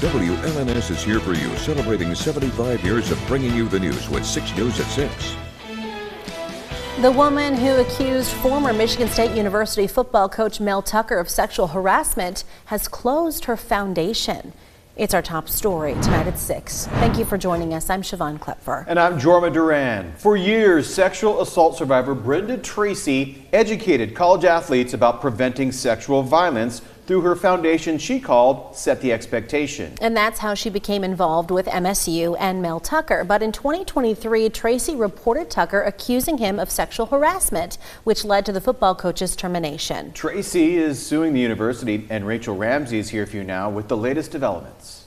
WLNS is here for you, celebrating 75 years of bringing you the news with 6 News at 6. The woman who accused former Michigan State University football coach Mel Tucker of sexual harassment has closed her foundation. It's our top story tonight at 6. Thank you for joining us. I'm Siobhan Klepfer. And I'm Jorma Duran. For years, sexual assault survivor Brenda Tracy educated college athletes about preventing sexual violence through her foundation she called Set the Expectation. And that's how she became involved with MSU and Mel Tucker. But in 2023, Tracy reported Tucker accusing him of sexual harassment, which led to the football coach's termination. Tracy is suing the university, and Rachel Ramsey is here for you now with the latest developments.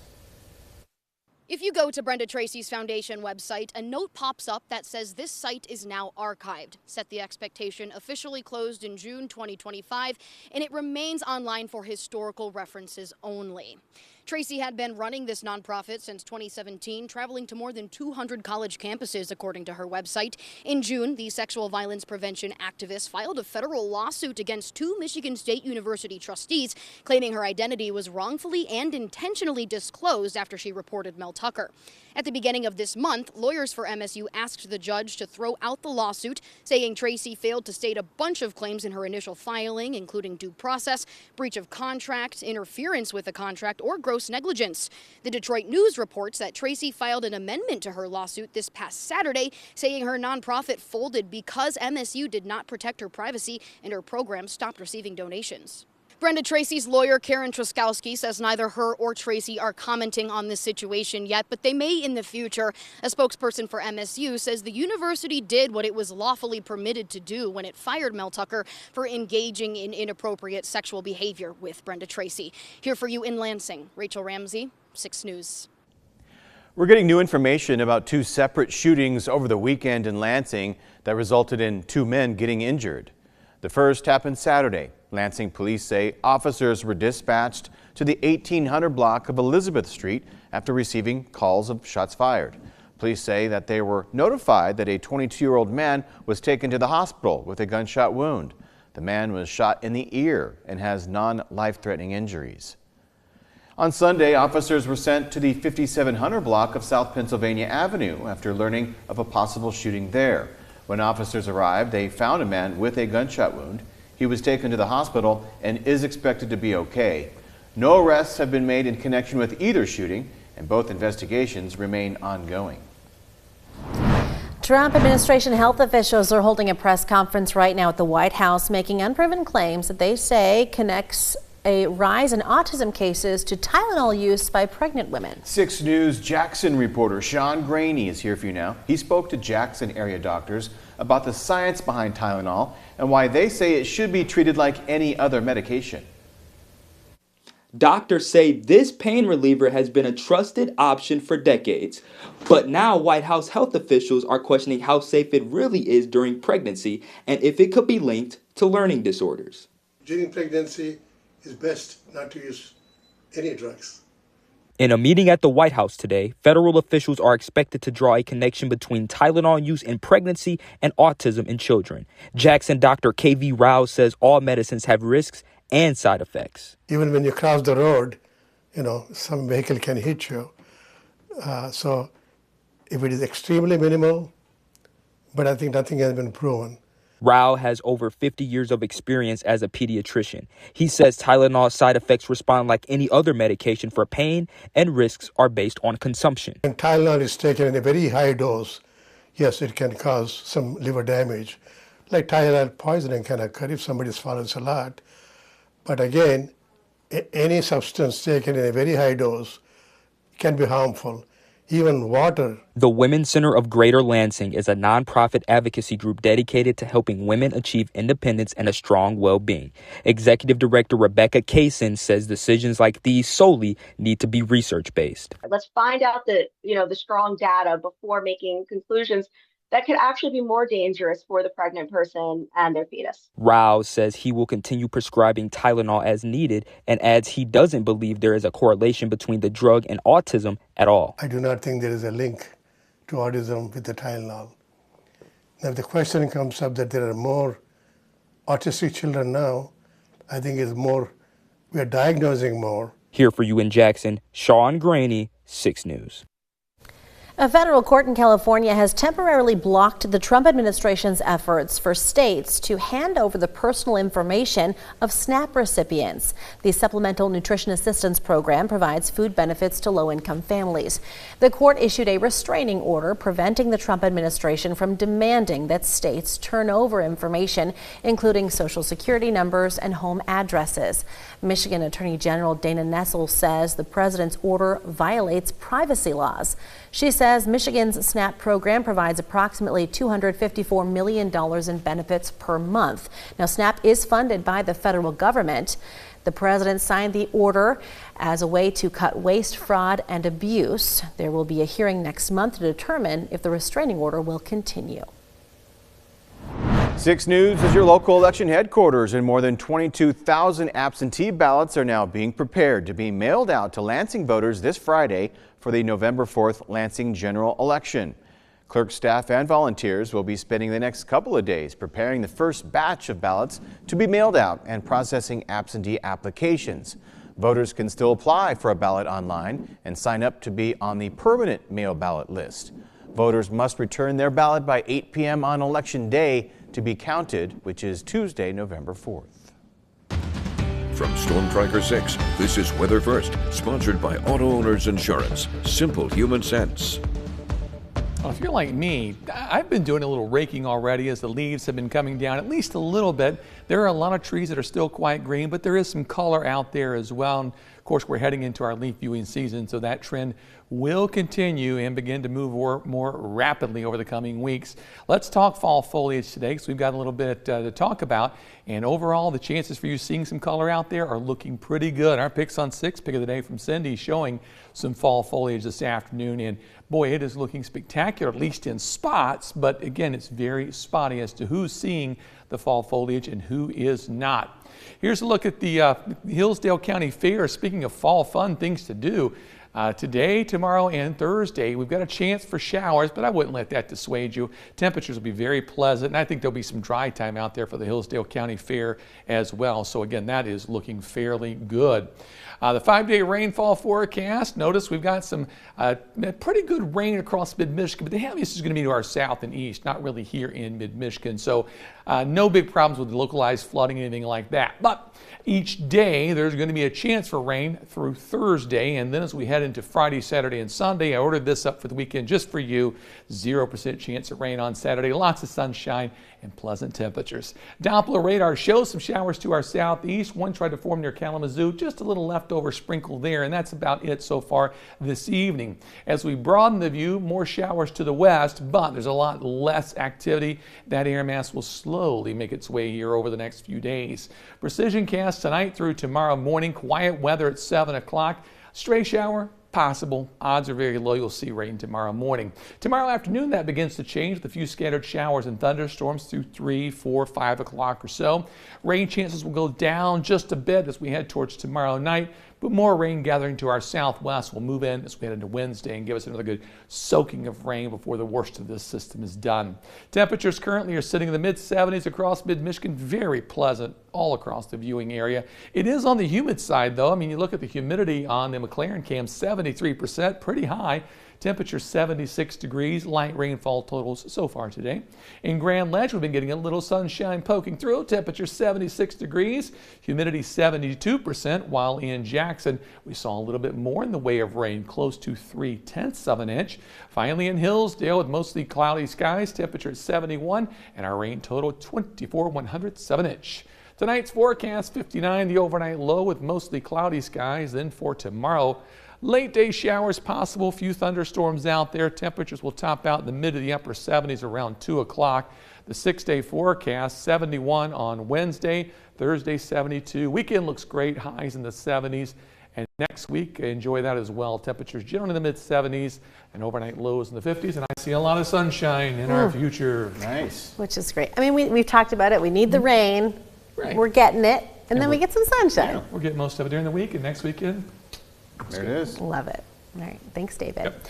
If you go to Brenda Tracy's foundation website, a note pops up that says this site is now archived. Set the Expectation officially closed in June 2025, and it remains online for historical references only. Tracy had been running this nonprofit since 2017, traveling to more than 200 college campuses, according to her website. In June, the sexual violence prevention activist filed a federal lawsuit against 2 Michigan State University trustees, claiming her identity was wrongfully and intentionally disclosed after she reported Mel Tucker. At the beginning of this month, lawyers for MSU asked the judge to throw out the lawsuit, saying Tracy failed to state a bunch of claims in her initial filing, including due process, breach of contract, interference with the contract, or gross negligence. The Detroit News reports that Tracy filed an amendment to her lawsuit this past Saturday, saying her nonprofit folded because MSU did not protect her privacy and her program stopped receiving donations. Brenda Tracy's lawyer, Karen Truskowski, says neither her or Tracy are commenting on this situation yet, but they may in the future. A spokesperson for MSU says the university did what it was lawfully permitted to do when it fired Mel Tucker for engaging in inappropriate sexual behavior with Brenda Tracy. Here for you in Lansing, Rachel Ramsey, 6 News. We're getting new information about 2 separate shootings over the weekend in Lansing that resulted in 2 men getting injured. The first happened Saturday. Lansing police say officers were dispatched to the 1800 block of Elizabeth Street after receiving calls of shots fired. Police say that they were notified that a 22-year-old man was taken to the hospital with a gunshot wound. The man was shot in the ear and has non-life-threatening injuries. On Sunday, officers were sent to the 5700 block of South Pennsylvania Avenue after learning of a possible shooting there. When officers arrived, they found a man with a gunshot wound. He was taken to the hospital and is expected to be okay. No arrests have been made in connection with either shooting, and both investigations remain ongoing. Trump administration health officials are holding a press conference right now at the White House, making unproven claims that they say connects a rise in autism cases to Tylenol use by pregnant women. 6 News Jackson reporter Sean Graney is here for you now. He spoke to Jackson area doctors about the science behind Tylenol and why they say it should be treated like any other medication. Doctors say this pain reliever has been a trusted option for decades. But now White House health officials are questioning how safe it really is during pregnancy and if it could be linked to learning disorders. During pregnancy, it's best not to use any drugs. In a meeting at the White House today, federal officials are expected to draw a connection between Tylenol use in pregnancy and autism in children. Jackson Dr. K.V. Rao says all medicines have risks and side effects. Even when you cross the road, some vehicle can hit you. So if it is extremely minimal, but I think nothing has been proven. Rao has over 50 years of experience as a pediatrician. He says Tylenol side effects respond like any other medication for pain, and risks are based on consumption. When Tylenol is taken in a very high dose, yes, it can cause some liver damage. Like Tylenol poisoning can occur if somebody swallows a lot. But again, any substance taken in a very high dose can be harmful. Even water. The Women's Center of Greater Lansing is a nonprofit advocacy group dedicated to helping women achieve independence and a strong well-being. Executive Director Rebecca Kaysen says decisions like these solely need to be research-based. Let's find out the strong data before making conclusions that could actually be more dangerous for the pregnant person and their fetus. Rao says he will continue prescribing Tylenol as needed and adds he doesn't believe there is a correlation between the drug and autism at all. I do not think there is a link to autism with the Tylenol. Now, if the question comes up that there are more autistic children now, I think it's more, we are diagnosing more Here for you in Jackson, Sean Graney, 6 News. A federal court in California has temporarily blocked the Trump administration's efforts for states to hand over the personal information of SNAP recipients. The Supplemental Nutrition Assistance Program provides food benefits to low-income families. The court issued a restraining order preventing the Trump administration from demanding that states turn over information, including Social Security numbers and home addresses. Michigan Attorney General Dana Nessel says the president's order violates privacy laws. She says Michigan's SNAP program provides approximately $254 million in benefits per month. Now, SNAP is funded by the federal government. The president signed the order as a way to cut waste, fraud, and abuse. There will be a hearing next month to determine if the restraining order will continue. 6 News is your local election headquarters, and more than 22,000 absentee ballots are now being prepared to be mailed out to Lansing voters this Friday for the November 4th Lansing general election. Clerk staff and volunteers will be spending the next couple of days preparing the first batch of ballots to be mailed out and processing absentee applications. Voters can still apply for a ballot online and sign up to be on the permanent mail ballot list. Voters must return their ballot by 8 p.m. on Election Day to be counted, which is Tuesday, November 4th. From Storm Tracker 6, this is Weather First, sponsored by Auto Owners Insurance. Simple human sense. Well, if you're like me, I've been doing a little raking already as the leaves have been coming down at least a little bit. There are a lot of trees that are still quite green, but there is some color out there as well. And of course, we're heading into our leaf viewing season, so that trend will continue and begin to move more rapidly over the coming weeks. Let's talk fall foliage today, because we've got a little bit to talk about. And overall, the chances for you seeing some color out there are looking pretty good. Our Picks on 6 pick of the day from Cindy showing some fall foliage this afternoon. And boy, it is looking spectacular, at least in spots. But again, it's very spotty as to who's seeing the fall foliage and who is not. Here's a look at the Hillsdale County Fair. Speaking of fall fun things to do, today, tomorrow, and Thursday, we've got a chance for showers, but I wouldn't let that dissuade you. Temperatures will be very pleasant, and I think there'll be some dry time out there for the Hillsdale County Fair as well. So again, that is looking fairly good. The 5-day rainfall forecast. Notice we've got some pretty good rain across mid-Michigan, but the heaviest is going to be to our south and east, not really here in mid-Michigan. So no big problems with localized flooding, anything like that. But each day there's going to be a chance for rain through Thursday, and then as we head into Friday, Saturday, and Sunday, I ordered this up for the weekend just for you. 0% chance of rain on Saturday, lots of sunshine and pleasant temperatures. Doppler radar shows some showers to our southeast. One tried to form near Kalamazoo, just a little leftover sprinkle there, and that's about it so far this evening. As we broaden the view, more showers to the west, but there's a lot less activity. That air mass will slowly make its way here over the next few days. Precision cast tonight through tomorrow morning. Quiet weather at 7 o'clock. Stray shower possible. Odds are very low. You'll see rain tomorrow morning. Tomorrow afternoon, that begins to change with a few scattered showers and thunderstorms through 3, 4, 5 o'clock or so. Rain chances will go down just a bit as we head towards tomorrow night, but more rain gathering to our southwest will move in as we head into Wednesday and give us another good soaking of rain before the worst of this system is done. Temperatures currently are sitting in the mid-70s across mid-Michigan. Very pleasant all across the viewing area. It is on the humid side, though. I mean, you look at the humidity on the McLaren cam, 73%, pretty high. Temperature 76 degrees, light rainfall totals so far today. In Grand Ledge, we've been getting a little sunshine poking through. Temperature 76 degrees, humidity 72%, while in Jackson, we saw a little bit more in the way of rain, close to 0.3 of an inch. Finally, in Hillsdale, with mostly cloudy skies, temperature at 71, and our rain total 24/100ths of an inch. Tonight's forecast, 59, the overnight low with mostly cloudy skies. Then for tomorrow, late day showers possible, few thunderstorms out there. Temperatures will top out in the mid to the upper 70s around 2 o'clock. The 6-day forecast, 71 on Wednesday, Thursday 72. Weekend looks great, highs in the 70s. And next week, enjoy that as well. Temperatures generally in the mid-70s and overnight lows in the 50s. And I see a lot of sunshine in our future. Nice. Which is great. I mean, we've talked about it. We need the rain. Right. We're getting it. And then we get some sunshine. Yeah, we're getting most of it during the week, and next weekend, There it is. Love it. All right. Thanks, David. Yep.